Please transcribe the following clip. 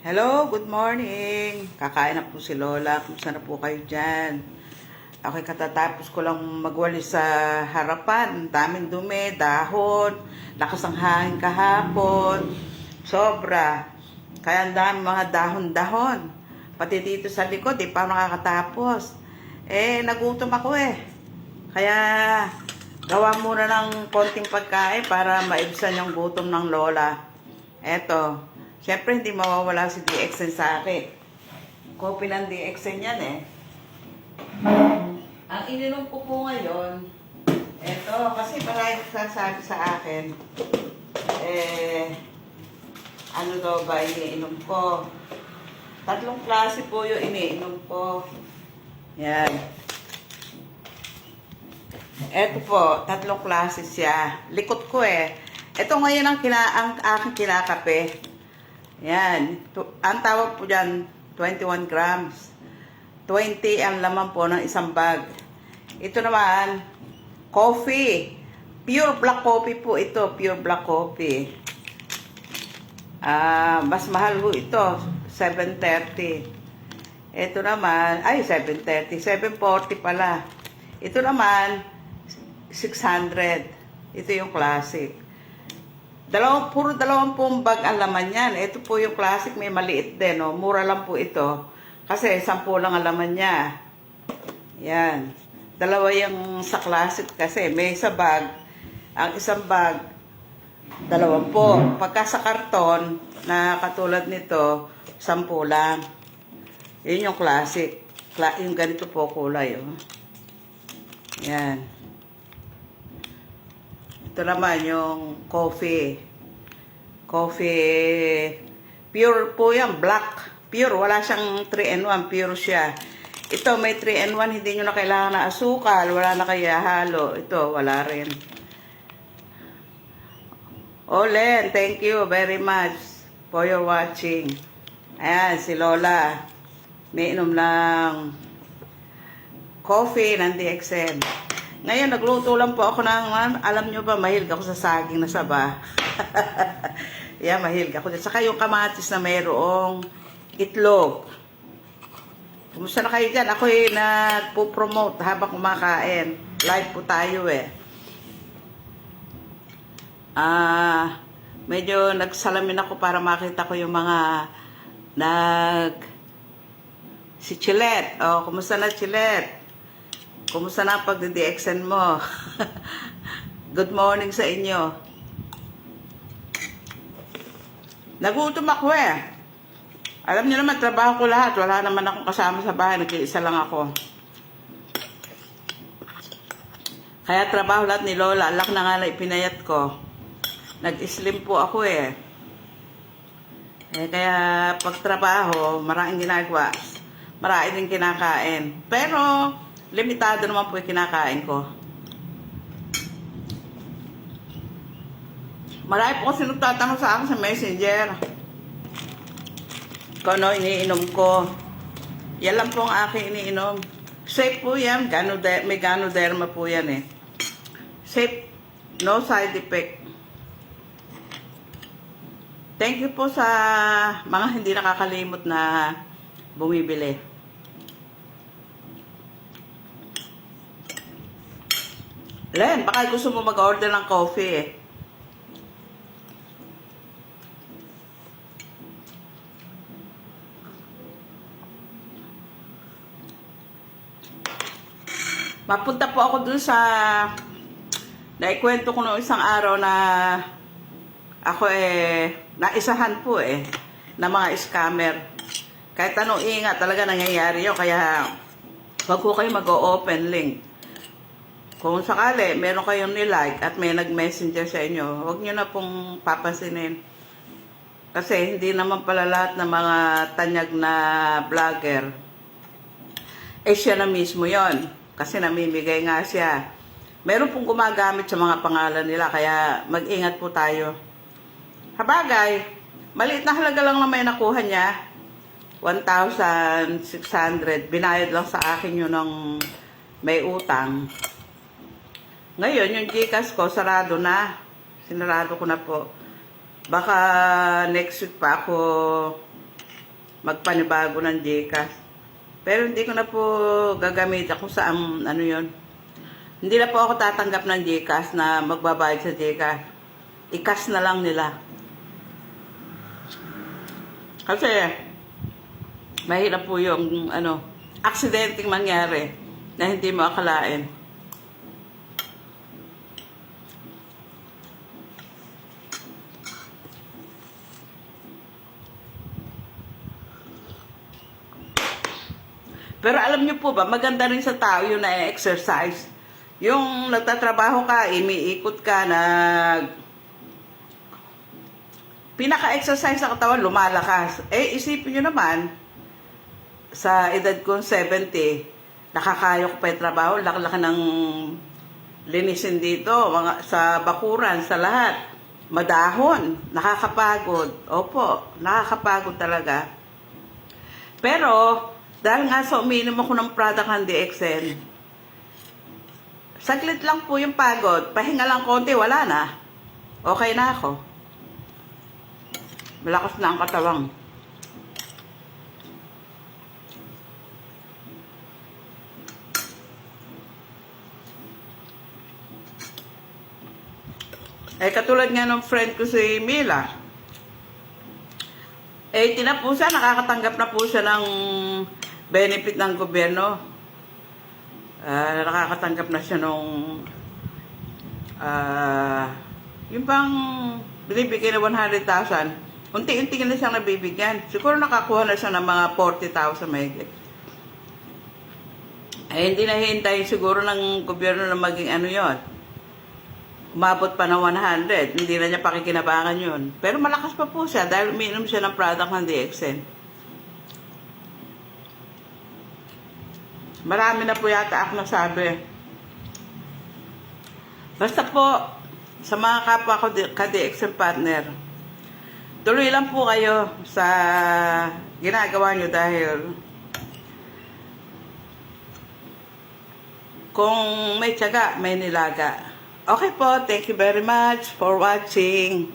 Hello, good morning. Kakain na po si Lola. Kumusta na po kayo dyan? Ako'y katatapos ko lang magwalis sa harapan. Daming dumi, dahon, lakas ang hangin kahapon. Sobra. Kaya ang dami mga dahon-dahon. Pati dito sa likod, di pa nakakatapos. Nagutom ako eh. Kaya gawa muna ng konting pagkain para maibsan yung gutom ng Lola. Eto. Siyempre, hindi mawawala si DXN sa akin. Kopi ng DXN yan eh. Ang ininom ko po ngayon, eto, kasi marami sasabi sa akin, ano daw ba iniinom ko? 3 klase po yung iniinom ko. Yan. Eto po, 3 klase siya. Likot ko eh. Ito ngayon ang aking kinakape. Yan. Ang tawag po dyan, 21 grams. 20 ang laman po ng isang bag. Ito naman, coffee. Pure black coffee po ito. Pure black coffee. Mas mahal po ito. 730. Ito naman, 730. 740 pala. Ito naman, 600. Ito yung classic. Puro 20 bag ang laman yan. Ito po yung classic, may maliit din. Oh. Mura lang po ito. Kasi 10 lang ang laman niya. Yan. 2 yung sa classic kasi. May isa bag. Ang isang bag, 20. Pagka sa karton, na katulad nito, 10 lang. Yun yung classic. Yung ganito po kulay. Oh. Yan. Ito naman yung coffee. Coffee. Pure po yan. Black. Pure. Wala siyang 3-in-1. Pure siya. Ito may 3-in-1. Hindi nyo na kailangan na asukal. Wala na kaya halo. Ito wala rin. Olen, thank you very much for your watching. Ayan, si Lola. May inom lang coffee ng DXN. Ngayon, nagluto lang po ako ng, alam nyo ba, mahilig ako sa saging na saba. Yeah, mahilig ako. Saka yung kamatis na mayroong itlog. Kumusta na kayo dyan? Ako nagpo-promote habang kumakain. Live po tayo eh. Medyo nagsalamin ako para makita ko yung mga si Chilet. Oh, kumusta na Chilet? Kumusta na pag-DXN mo? Good morning sa inyo. Nagutom ako eh. Alam niyo naman, trabaho ko lahat. Wala naman akong kasama sa bahay. Nag-iisa lang ako. Kaya trabaho lahat ni Lola. Alak na nga na ipinayat ko. Nag-slim po ako eh. Kaya pag trabaho, maraming ginagawa. Marami din kinakain. Pero limitado naman po yung kinakain ko. Marami po kasi nagtatanong sa akin sa messenger. Kung ano iniinom ko. Yan lang po ang aking iniinom. Safe po yan. May Ganoderma po yan eh. Safe. No side effect. Thank you po sa mga hindi nakakalimot na bumibili. Len, baka gusto mo mag-order ng coffee eh. Mapunta po ako dun sa naikwento ko noong isang araw na ako naisahan po ng mga scammer. Kahit anong ingat talaga nangyayari yun. Kaya wag ko kayo mag-open link. Kung sakali, meron kayong nilike at may nag-messenger sa inyo, huwag nyo na pong papansinin. Kasi hindi naman pala lahat ng mga tanyag na vlogger, siya na mismo yon. Kasi namimigay nga siya. Meron pong gumagamit sa mga pangalan nila, kaya mag-ingat po tayo. Habagay, maliit na halaga lang naman nakuha niya. 1,600. Binayad lang sa akin yun ng may utang. Ngayon, yung Gcash ko, sarado na. Sinarado ko na po. Baka next week pa ako magpanibago ng GCash. Pero hindi ko na po gagamitin kung saan, ano yon. Hindi na po ako tatanggap ng GCash na magbabayad sa GCash. I-cash na lang nila. Kasi, mahirap po yung, aksidenteng mangyari na hindi mo akalain. Pero alam niyo po ba, maganda rin sa tao yung na-exercise. Yung nagtatrabaho ka, umiikot ka, pinaka-exercise sa katawan, lumalakas. Eh, isipin nyo naman, sa edad kong 70, nakakaya ko pa yung trabaho, laki-laki ng linisin dito, sa bakuran, sa lahat. Madahon, nakakapagod. Opo, nakakapagod talaga. Pero, dahil nga sa umiinom ako ng product ng DXN, saglit lang po yung pagod. Pahinga lang konti, wala na. Okay na ako. Malakas na ang katawang. Eh, katulad nga ng friend ko si Mila, eh, nakakatanggap na po siya ng benefit ng gobyerno. Nakakatanggap na siya nung yung bang binibigay na 100,000, unti-unti na siyang nabibigyan. Siguro nakakuha na siya ng mga 40,000 mahigit. Eh, hindi na hintay siguro ng gobyerno na maging yon. Umabot pa ng 100, hindi na niya pakikinabangan yun. Pero malakas pa po siya dahil umiinom siya ng product ng DXN. Marami na po yata ako nasabi. Basta po, sa mga kapwa ko ka-DXN partner, tuloy lang po kayo sa ginagawa nyo dahil kung may tiyaga, may nilaga. Okay po, thank you very much for watching.